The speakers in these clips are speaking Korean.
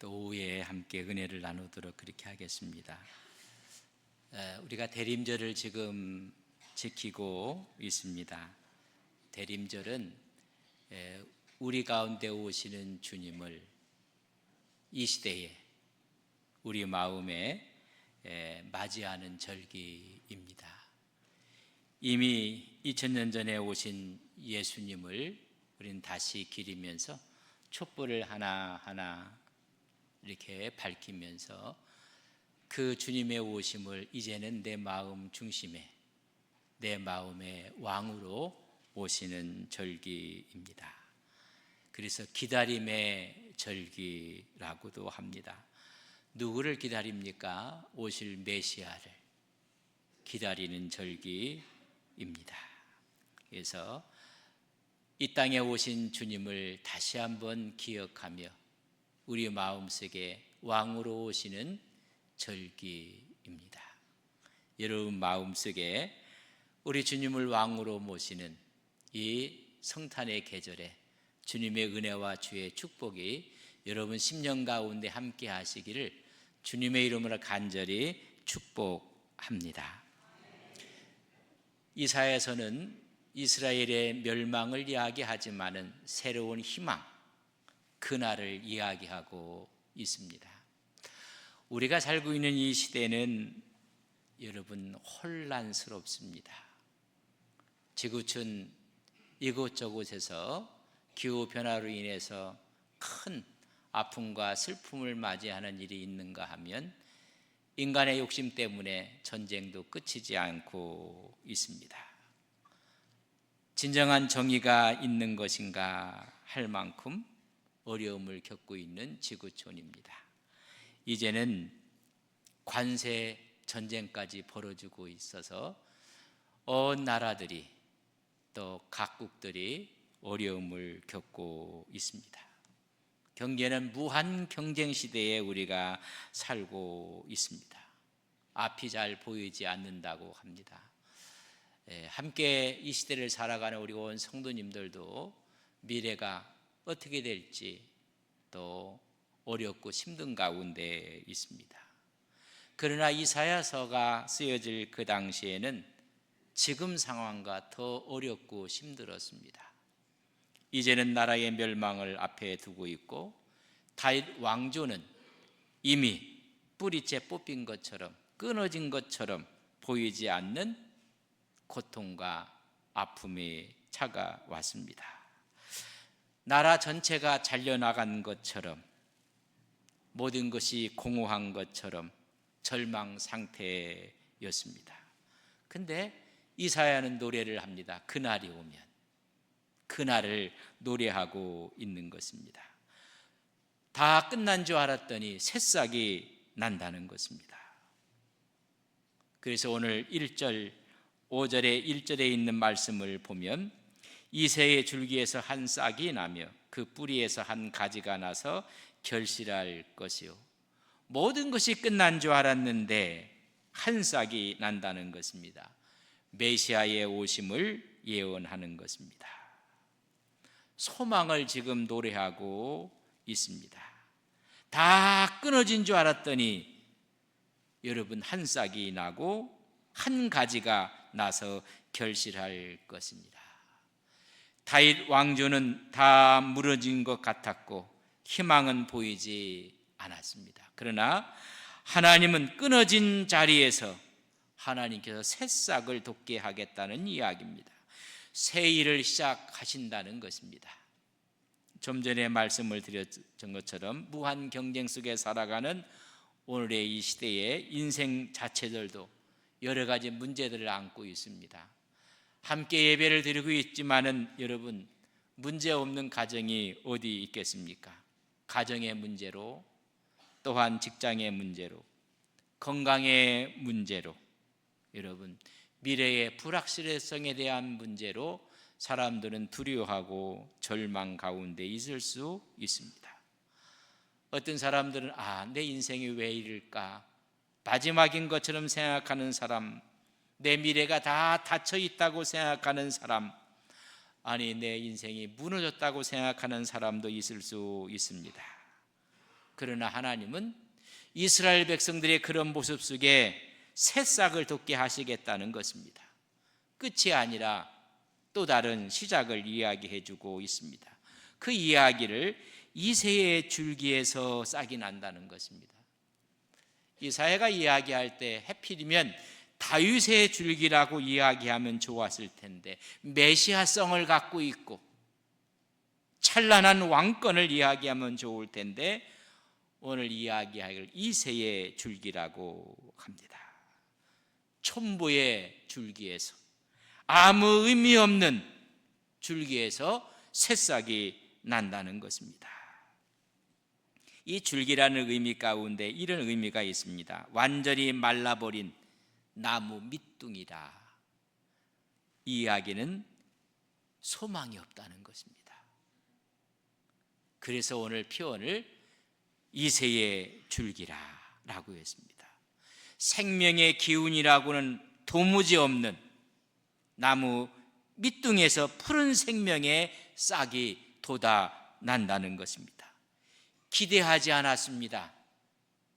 또 오후에 함께 은혜를 나누도록 그렇게 하겠습니다. 우리가 대림절을 지금 지키고 있습니다. 대림절은 우리 가운데 오시는 주님을 이 시대에 우리 마음에 맞이하는 절기입니다. 이미 2000년 전에 오신 예수님을 우리는 다시 기리면서 촛불을 하나하나 이렇게 밝히면서 그 주님의 오심을 이제는 내 마음 중심에, 내 마음의 왕으로 오시는 절기입니다. 그래서 기다림의 절기라고도 합니다. 누구를 기다립니까? 오실 메시아를 기다리는 절기입니다. 그래서 이 땅에 오신 주님을 다시 한번 기억하며 우리 마음속에 왕으로 오시는 절기입니다. 여러분 마음속에 우리 주님을 왕으로 모시는 이 성탄의 계절에 주님의 은혜와 주의 축복이 여러분 심령 가운데 함께 하시기를 주님의 이름으로 간절히 축복합니다. 이사야서는 이스라엘의 멸망을 이야기하지만은 새로운 희망, 그날을 이야기하고 있습니다. 우리가 살고 있는 이 시대는 여러분 혼란스럽습니다. 지구촌 이곳저곳에서 기후변화로 인해서 큰 아픔과 슬픔을 맞이하는 일이 있는가 하면 인간의 욕심 때문에 전쟁도 끝이지 않고 있습니다. 진정한 정의가 있는 것인가 할 만큼 어려움을 겪고 있는 지구촌입니다. 이제는 관세 전쟁까지 벌어지고 있어서 온 나라들이 또 각국들이 어려움을 겪고 있습니다. 경제는 무한 경쟁 시대에 우리가 살고 있습니다. 앞이 잘 보이지 않는다고 합니다. 함께 이 시대를 살아가는 우리 온 성도님들도 미래가 어떻게 될지 또 어렵고 힘든 가운데 있습니다. 그러나 이사야서가 쓰여질 그 당시에는 지금 상황과 더 어렵고 힘들었습니다. 이제는 나라의 멸망을 앞에 두고 있고 다윗 왕조는 이미 뿌리째 뽑힌 것처럼 끊어진 것처럼 보이지 않는 고통과 아픔이 차가왔습니다. 나라 전체가 잘려나간 것처럼 모든 것이 공허한 것처럼 절망 상태였습니다. 근데 이사야는 노래를 합니다. 그날이 오면, 그날을 노래하고 있는 것입니다. 다 끝난 줄 알았더니 새싹이 난다는 것입니다. 그래서 오늘 1절, 5절에 1절에 있는 말씀을 보면 이새의 줄기에서 한 싹이 나며 그 뿌리에서 한 가지가 나서 결실할 것이요. 모든 것이 끝난 줄 알았는데 한 싹이 난다는 것입니다. 메시아의 오심을 예언하는 것입니다. 소망을 지금 노래하고 있습니다. 다 끊어진 줄 알았더니 여러분 한 싹이 나고 한 가지가 나서 결실할 것입니다. 다윗 왕조는 다 무너진 것 같았고 희망은 보이지 않았습니다. 그러나 하나님은 끊어진 자리에서 하나님께서 새싹을 돋게 하겠다는 이야기입니다. 새 일을 시작하신다는 것입니다. 좀 전에 말씀을 드렸던 것처럼 무한 경쟁 속에 살아가는 오늘의 이 시대의 인생 자체들도 여러 가지 문제들을 안고 있습니다. 함께 예배를 드리고 있지만은 여러분 문제 없는 가정이 어디 있겠습니까? 가정의 문제로, 또한 직장의 문제로, 건강의 문제로, 여러분 미래의 불확실성에 대한 문제로 사람들은 두려워하고 절망 가운데 있을 수 있습니다. 어떤 사람들은 내 인생이 왜 이럴까? 마지막인 것처럼 생각하는 사람, 내 미래가 다 닫혀 있다고 생각하는 사람, 내 인생이 무너졌다고 생각하는 사람도 있을 수 있습니다. 그러나 하나님은 이스라엘 백성들의 그런 모습 속에 새싹을 돋게 하시겠다는 것입니다. 끝이 아니라 또 다른 시작을 이야기해 주고 있습니다. 그 이야기를 이새의 줄기에서 싹이 난다는 것입니다. 이사야가 이야기할 때 하필이면 다윗의 줄기라고 이야기하면 좋았을 텐데 메시아성을 갖고 있고 찬란한 왕권을 이야기하면 좋을 텐데 오늘 이야기할 이새의 줄기라고 합니다. 촌부의 줄기에서, 아무 의미 없는 줄기에서 새싹이 난다는 것입니다. 이 줄기라는 의미 가운데 이런 의미가 있습니다. 완전히 말라버린 나무 밑둥이라. 이 이야기는 소망이 없다는 것입니다. 그래서 오늘 표현을 이새의 줄기라라고 했습니다. 생명의 기운이라고는 도무지 없는 나무 밑둥에서 푸른 생명의 싹이 돋아난다는 것입니다. 기대하지 않았습니다.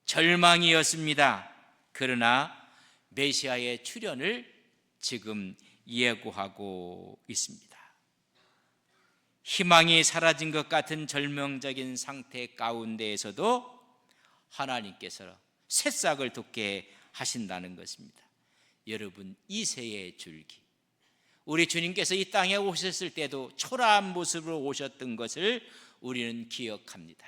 절망이었습니다. 그러나 메시아의 출현을 지금 예고하고 있습니다. 희망이 사라진 것 같은 절망적인 상태 가운데에서도 하나님께서 새싹을 돋게 하신다는 것입니다. 여러분, 이새의 줄기, 우리 주님께서 이 땅에 오셨을 때도 초라한 모습으로 오셨던 것을 우리는 기억합니다.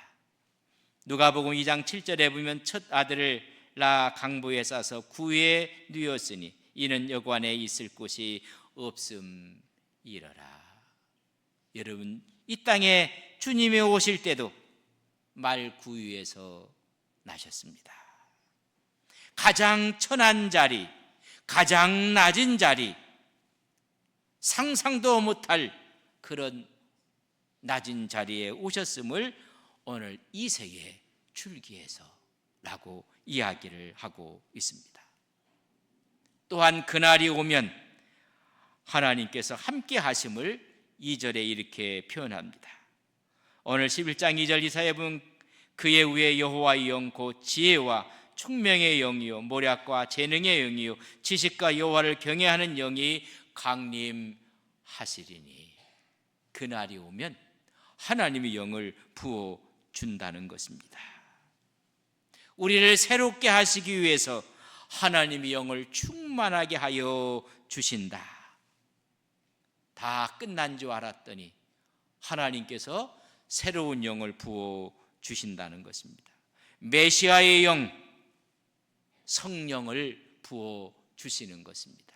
누가복음 2장 7절에 보면 첫 아들을 낳아 강보에 싸서 구유에 누웠으니 이는 여관에 있을 곳이 없음이러라. 여러분, 이 땅에 주님이 오실 때도 말 구유에서 나셨습니다. 가장 천한 자리, 가장 낮은 자리, 상상도 못할 그런 낮은 자리에 오셨음을 오늘 이새의 줄기에서라고 이야기를 하고 있습니다. 또한 그날이 오면 하나님께서 함께 하심을 2절에 이렇게 표현합니다. 오늘 11장 2절 이사야 보면 그의 위에 여호와의 영 곧 지혜와 총명의 영이요 모략과 재능의 영이요 지식과 여호와를 경외하는 영이 강림하시리니. 그날이 오면 하나님의 영을 부어 준다는 것입니다. 우리를 새롭게 하시기 위해서 하나님의 영을 충만하게 하여 주신다. 다 끝난 줄 알았더니 하나님께서 새로운 영을 부어 주신다는 것입니다. 메시아의 영, 성령을 부어 주시는 것입니다.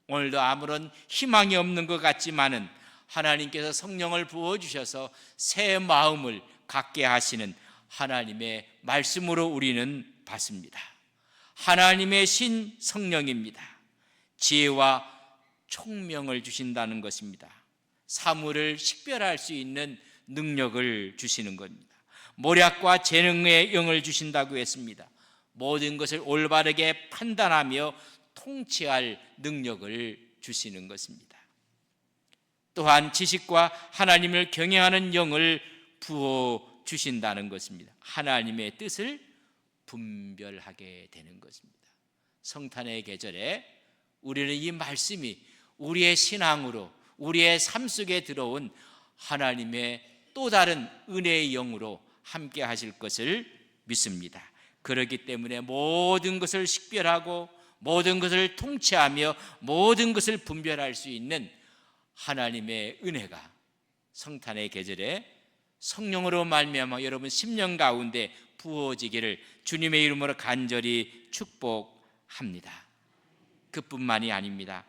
오늘도 아무런 희망이 없는 것 같지만은 하나님께서 성령을 부어 주셔서 새 마음을 갖게 하시는 하나님의 말씀으로 우리는 받습니다. 하나님의 신 성령입니다. 지혜와 총명을 주신다는 것입니다. 사물을 식별할 수 있는 능력을 주시는 겁니다. 모략과 재능의 영을 주신다고 했습니다. 모든 것을 올바르게 판단하며 통치할 능력을 주시는 것입니다. 또한 지식과 하나님을 경외하는 영을 부어 주신다는 것입니다. 하나님의 뜻을 분별하게 되는 것입니다. 성탄의 계절에 우리는 이 말씀이 우리의 신앙으로, 우리의 삶 속에 들어온 하나님의 또 다른 은혜의 영으로 함께 하실 것을 믿습니다. 그렇기 때문에 모든 것을 식별하고 모든 것을 통치하며 모든 것을 분별할 수 있는 하나님의 은혜가 성탄의 계절에 성령으로 말미암아 여러분 심령 가운데 부어지기를 주님의 이름으로 간절히 축복합니다. 그뿐만이 아닙니다.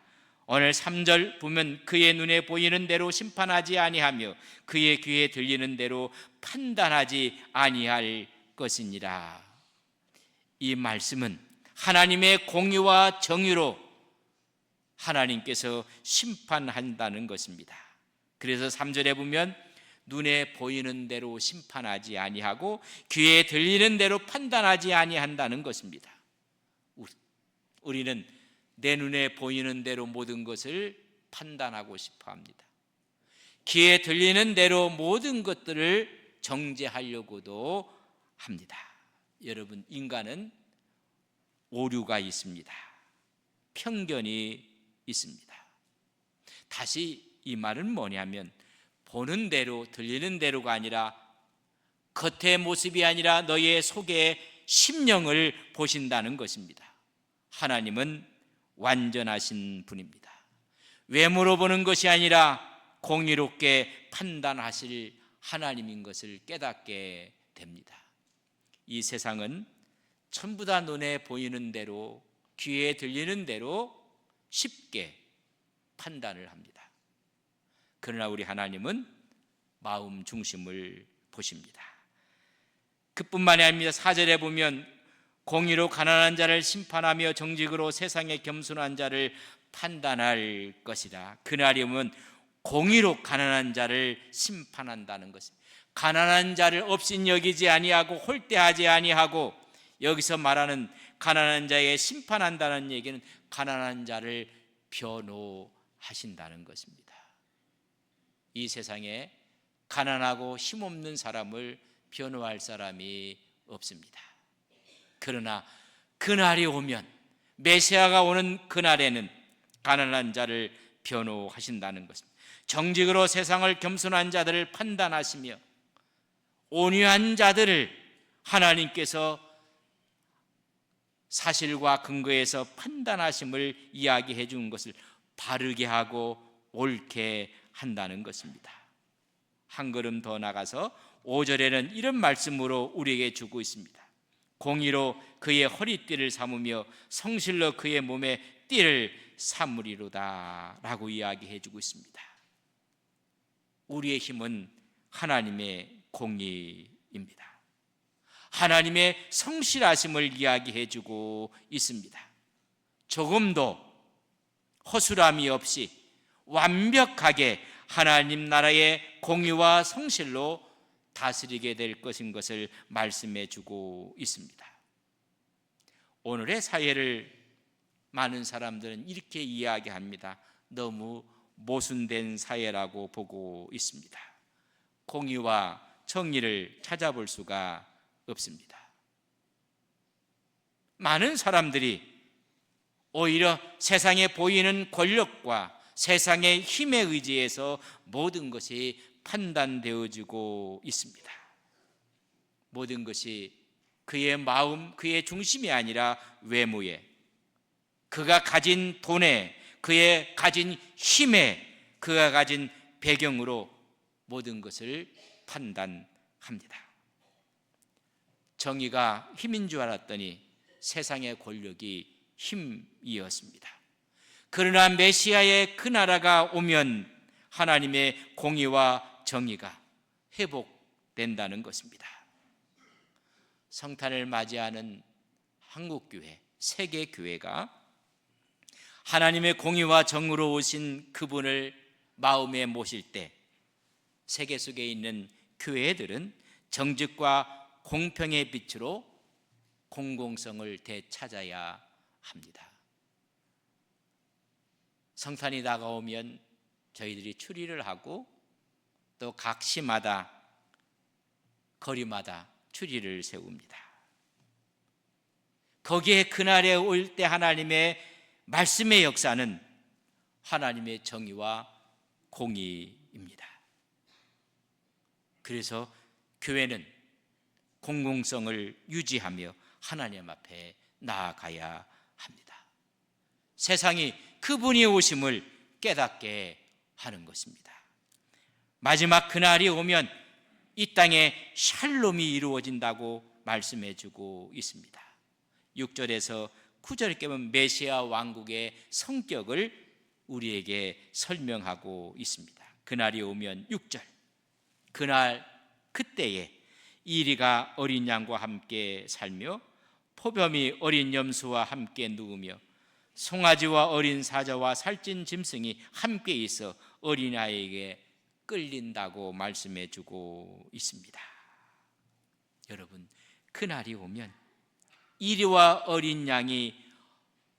오늘 3절 보면 그의 눈에 보이는 대로 심판하지 아니하며 그의 귀에 들리는 대로 판단하지 아니할 것이니라. 이 말씀은 하나님의 공의와 정의로 하나님께서 심판한다는 것입니다. 그래서 3절에 보면 눈에 보이는 대로 심판하지 아니하고 귀에 들리는 대로 판단하지 아니한다는 것입니다. 우리는 내 눈에 보이는 대로 모든 것을 판단하고 싶어 합니다. 귀에 들리는 대로 모든 것들을 정죄하려고도 합니다. 여러분, 인간은 오류가 있습니다. 편견이 있습니다. 다시 이 말은 뭐냐면, 보는 대로 들리는 대로가 아니라 겉의 모습이 아니라 너의 속의 심령을 보신다는 것입니다. 하나님은 완전하신 분입니다. 외모로 보는 것이 아니라 공의롭게 판단하실 하나님인 것을 깨닫게 됩니다. 이 세상은 전부 다 눈에 보이는 대로, 귀에 들리는 대로 쉽게 판단을 합니다. 그러나 우리 하나님은 마음 중심을 보십니다. 그뿐만이 아닙니다. 4절에 보면 공의로 가난한 자를 심판하며 정직으로 세상에 겸손한 자를 판단할 것이라. 그날이 오면 공의로 가난한 자를 심판한다는 것입니다. 가난한 자를 없인 여기지 아니하고 홀대하지 아니하고, 여기서 말하는 가난한 자에 심판한다는 얘기는 가난한 자를 변호하신다는 것입니다. 이 세상에 가난하고 힘없는 사람을 변호할 사람이 없습니다. 그러나 그날이 오면, 메시아가 오는 그날에는 가난한 자를 변호하신다는 것입니다. 정직으로 세상을 겸손한 자들을 판단하시며 온유한 자들을 하나님께서 사실과 근거에서 판단하심을 이야기해 준 것을 바르게 하고 옳게 한다는 것입니다. 한 걸음 더 나가서 5절에는 이런 말씀으로 우리에게 주고 있습니다. 공의로 그의 허리띠를 삼으며 성실로 그의 몸에 띠를 삼으리로다 라고 이야기해 주고 있습니다. 우리의 힘은 하나님의 공의입니다. 하나님의 성실하심을 이야기해 주고 있습니다. 조금도 허술함이 없이 완벽하게 하나님 나라의 공의와 성실로 다스리게 될 것인 것을 말씀해 주고 있습니다. 오늘의 사회를 많은 사람들은 이렇게 이야기합니다. 너무 모순된 사회라고 보고 있습니다. 공의와 정의를 찾아볼 수가 없습니다. 많은 사람들이 오히려 세상에 보이는 권력과 세상의 힘에 의지해서 모든 것이 판단되어지고 있습니다. 모든 것이 그의 마음, 그의 중심이 아니라 외모에, 그가 가진 돈에, 그의 가진 힘에, 그가 가진 배경으로 모든 것을 판단합니다. 정의가 힘인 줄 알았더니 세상의 권력이 힘이었습니다. 그러나 메시아의 그 나라가 오면 하나님의 공의와 정의가 회복된다는 것입니다. 성탄을 맞이하는 한국교회, 세계교회가 하나님의 공의와 정의로 오신 그분을 마음에 모실 때 세계 속에 있는 교회들은 정직과 공평의 빛으로 공공성을 되찾아야 합니다. 성탄이 다가오면 저희들이 추리를 하고 또 각 시마다 거리마다 추리를 세웁니다. 거기에 그날에 올 때 하나님의 말씀의 역사는 하나님의 정의와 공의입니다. 그래서 교회는 공공성을 유지하며 하나님 앞에 나아가야 합니다. 세상이 그분이 오심을 깨닫게 하는 것입니다. 마지막 그날이 오면 이 땅에 샬롬이 이루어진다고 말씀해 주고 있습니다. 6절에서 9절에 보면 메시아 왕국의 성격을 우리에게 설명하고 있습니다. 그날이 오면 6절, 그날 그때에 이리가 어린 양과 함께 살며 포범이 어린 염소와 함께 누우며 송아지와 어린 사자와 살찐 짐승이 함께 있어 어린아이에게 끌린다고 말씀해 주고 있습니다. 여러분, 그날이 오면 이리와 어린 양이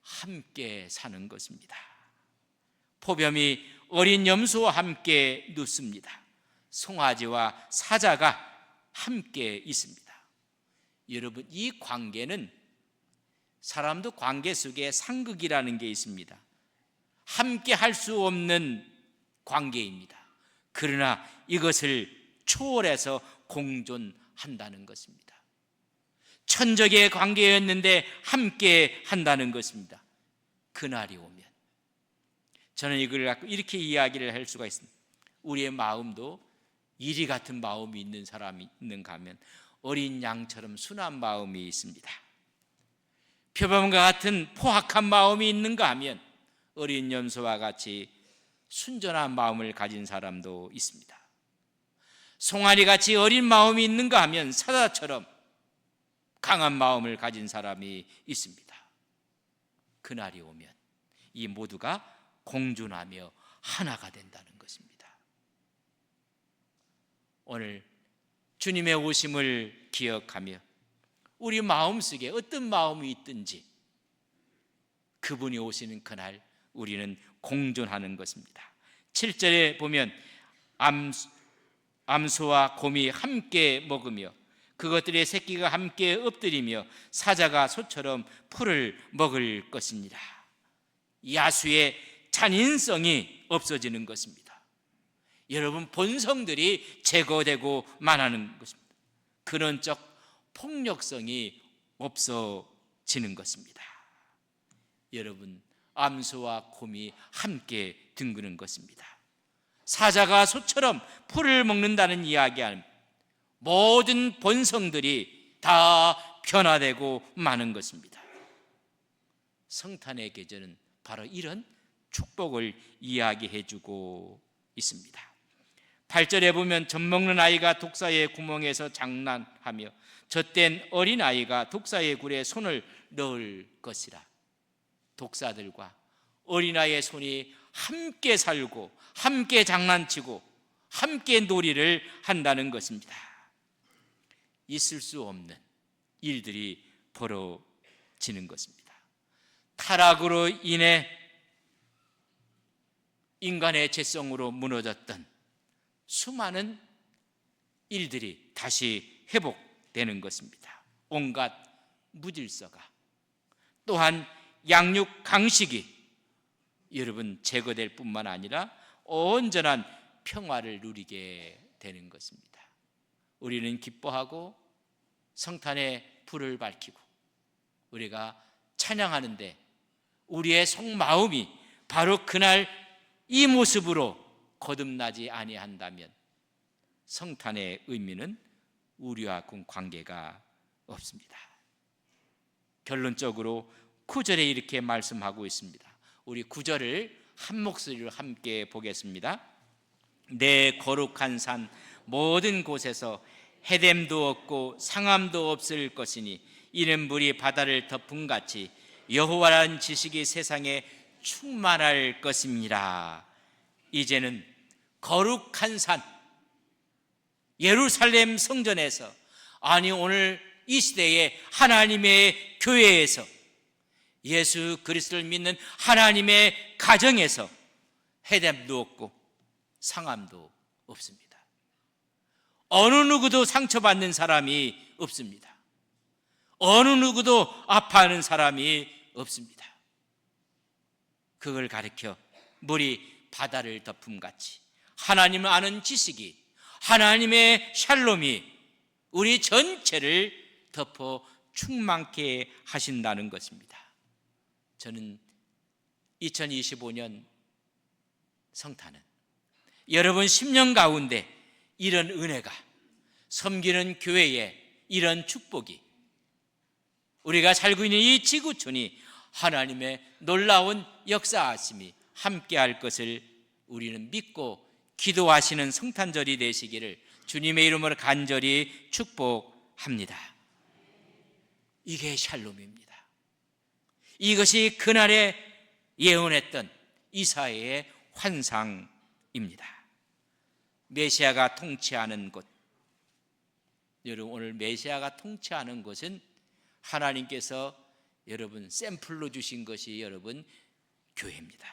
함께 사는 것입니다. 포범이 어린 염소와 함께 눕습니다. 송아지와 사자가 함께 있습니다. 여러분, 이 관계는 사람도 관계 속에 상극이라는 게 있습니다. 함께 할 수 없는 관계입니다. 그러나 이것을 초월해서 공존한다는 것입니다. 천적의 관계였는데 함께 한다는 것입니다. 그날이 오면 저는 이걸 갖고 이렇게 이야기를 할 수가 있습니다. 우리의 마음도 이리 같은 마음이 있는 사람이 있는가 하면 어린 양처럼 순한 마음이 있습니다. 표범과 같은 포악한 마음이 있는가 하면 어린 염소와 같이 순전한 마음을 가진 사람도 있습니다. 송아리같이 어린 마음이 있는가 하면 사자처럼 강한 마음을 가진 사람이 있습니다. 그날이 오면 이 모두가 공존하며 하나가 된다는 것입니다. 오늘 주님의 오심을 기억하며 우리 마음속에 어떤 마음이 있든지 그분이 오시는 그날 우리는 공존하는 것입니다. 7절에 보면 암소와 곰이 함께 먹으며 그것들의 새끼가 함께 엎드리며 사자가 소처럼 풀을 먹을 것입니다. 야수의 잔인성이 없어지는 것입니다. 여러분, 본성들이 제거되고 만하는 것입니다. 근원적 폭력성이 없어지는 것입니다. 여러분, 암소와 곰이 함께 뒹구는 것입니다. 사자가 소처럼 풀을 먹는다는 이야기는 모든 본성들이 다 변화되고 마는 것입니다. 성탄의 계절은 바로 이런 축복을 이야기해주고 있습니다. 8절에 보면 젖먹는 아이가 독사의 구멍에서 장난하며 젖된 어린아이가 독사의 굴에 손을 넣을 것이라. 독사들과 어린아이의 손이 함께 살고 함께 장난치고 함께 놀이를 한다는 것입니다. 있을 수 없는 일들이 벌어지는 것입니다. 타락으로 인해 인간의 죄성으로 무너졌던 수많은 일들이 다시 회복되는 것입니다. 온갖 무질서가, 또한 양육 강식이 여러분 제거될 뿐만 아니라 온전한 평화를 누리게 되는 것입니다. 우리는 기뻐하고 성탄의 불을 밝히고 우리가 찬양하는데 우리의 속마음이 바로 그날 이 모습으로 거듭나지 아니한다면 성탄의 의미는 우리와 관계가 없습니다. 결론적으로 9절에 이렇게 말씀하고 있습니다. 우리 9절을 한 목소리로 함께 보겠습니다. 내 거룩한 산 모든 곳에서 해됨도 없고 상함도 없을 것이니 이는 물이 바다를 덮음같이 여호와라는 지식이 세상에 충만할 것입니다. 이제는 거룩한 산 예루살렘 성전에서, 아니 오늘 이 시대에 하나님의 교회에서, 예수 그리스도를 믿는 하나님의 가정에서 해됨도 없고 상함도 없습니다. 어느 누구도 상처받는 사람이 없습니다. 어느 누구도 아파하는 사람이 없습니다. 그걸 가리켜 물이 바다를 덮음같이 하나님을 아는 지식이, 하나님의 샬롬이 우리 전체를 덮어 충만케 하신다는 것입니다. 저는 2025년 성탄은 여러분 10년 가운데 이런 은혜가, 섬기는 교회에 이런 축복이, 우리가 살고 있는 이 지구촌이 하나님의 놀라운 역사하심이 함께할 것을 우리는 믿고 기도하시는 성탄절이 되시기를 주님의 이름으로 간절히 축복합니다. 이게 샬롬입니다. 이것이 그날에 예언했던 이사야의 환상입니다. 메시아가 통치하는 곳, 여러분 오늘 메시아가 통치하는 곳은 하나님께서 여러분 샘플로 주신 것이 여러분 교회입니다.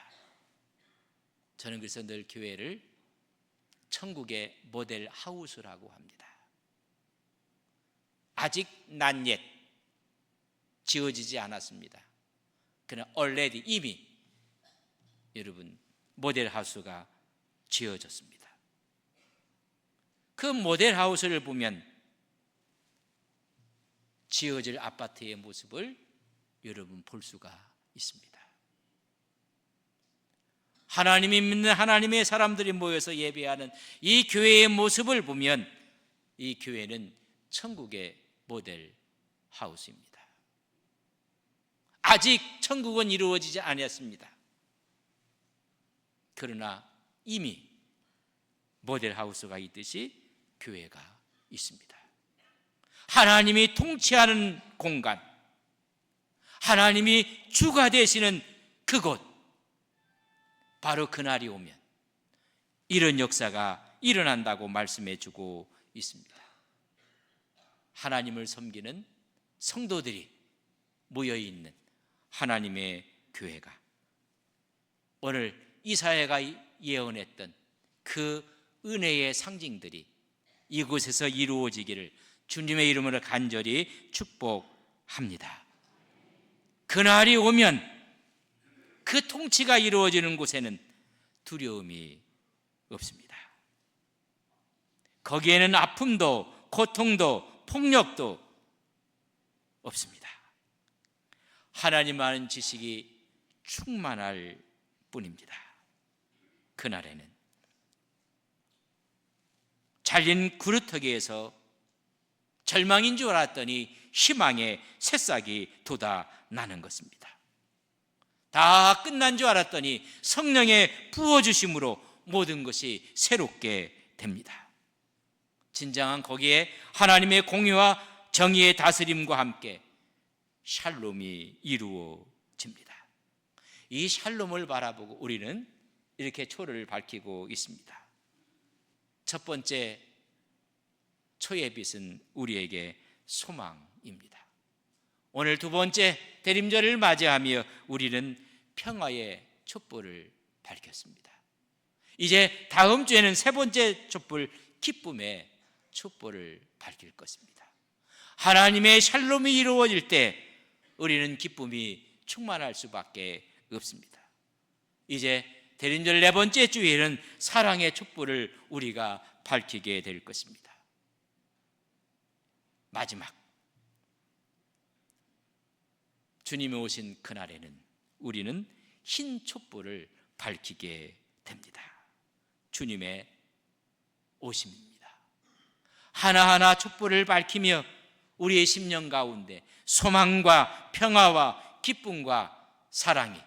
저는 그래서 늘 교회를 천국의 모델 하우스라고 합니다. 아직 not yet 지어지지 않았습니다. 그러나 already 이미 여러분 모델하우스가 지어졌습니다. 그 모델하우스를 보면 지어질 아파트의 모습을 여러분 볼 수가 있습니다. 하나님이 믿는 하나님의 사람들이 모여서 예배하는 이 교회의 모습을 보면 이 교회는 천국의 모델하우스입니다. 아직 천국은 이루어지지 않았습니다. 그러나 이미 모델하우스가 있듯이 교회가 있습니다. 하나님이 통치하는 공간, 하나님이 주가 되시는 그곳, 바로 그날이 오면 이런 역사가 일어난다고 말씀해 주고 있습니다. 하나님을 섬기는 성도들이 모여있는 하나님의 교회가 오늘 이사야가 예언했던 그 은혜의 상징들이 이곳에서 이루어지기를 주님의 이름으로 간절히 축복합니다. 그날이 오면 그 통치가 이루어지는 곳에는 두려움이 없습니다. 거기에는 아픔도 고통도 폭력도 없습니다. 하나님 아는 지식이 충만할 뿐입니다. 그날에는 잘린 그루터기에서 절망인 줄 알았더니 희망의 새싹이 돋아나는 것입니다. 다 끝난 줄 알았더니 성령의 부어주심으로 모든 것이 새롭게 됩니다. 진정한 거기에 하나님의 공의와 정의의 다스림과 함께 샬롬이 이루어집니다. 이 샬롬을 바라보고 우리는 이렇게 초를 밝히고 있습니다. 첫 번째 초의 빛은 우리에게 소망입니다. 오늘 두 번째 대림절을 맞이하며 우리는 평화의 촛불을 밝혔습니다. 이제 다음 주에는 세 번째 촛불, 기쁨의 촛불을 밝힐 것입니다. 하나님의 샬롬이 이루어질 때 우리는 기쁨이 충만할 수밖에 없습니다. 이제 대림절 네 번째 주에는 사랑의 촛불을 우리가 밝히게 될 것입니다. 마지막 주님이 오신 그날에는 우리는 흰 촛불을 밝히게 됩니다. 주님의 오심입니다. 하나하나 촛불을 밝히며 우리의 심령 가운데 소망과 평화와 기쁨과 사랑이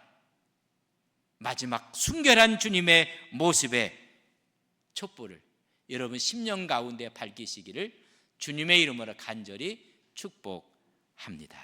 마지막 순결한 주님의 모습의 촛불을 여러분 심령 가운데 밝히시기를 주님의 이름으로 간절히 축복합니다.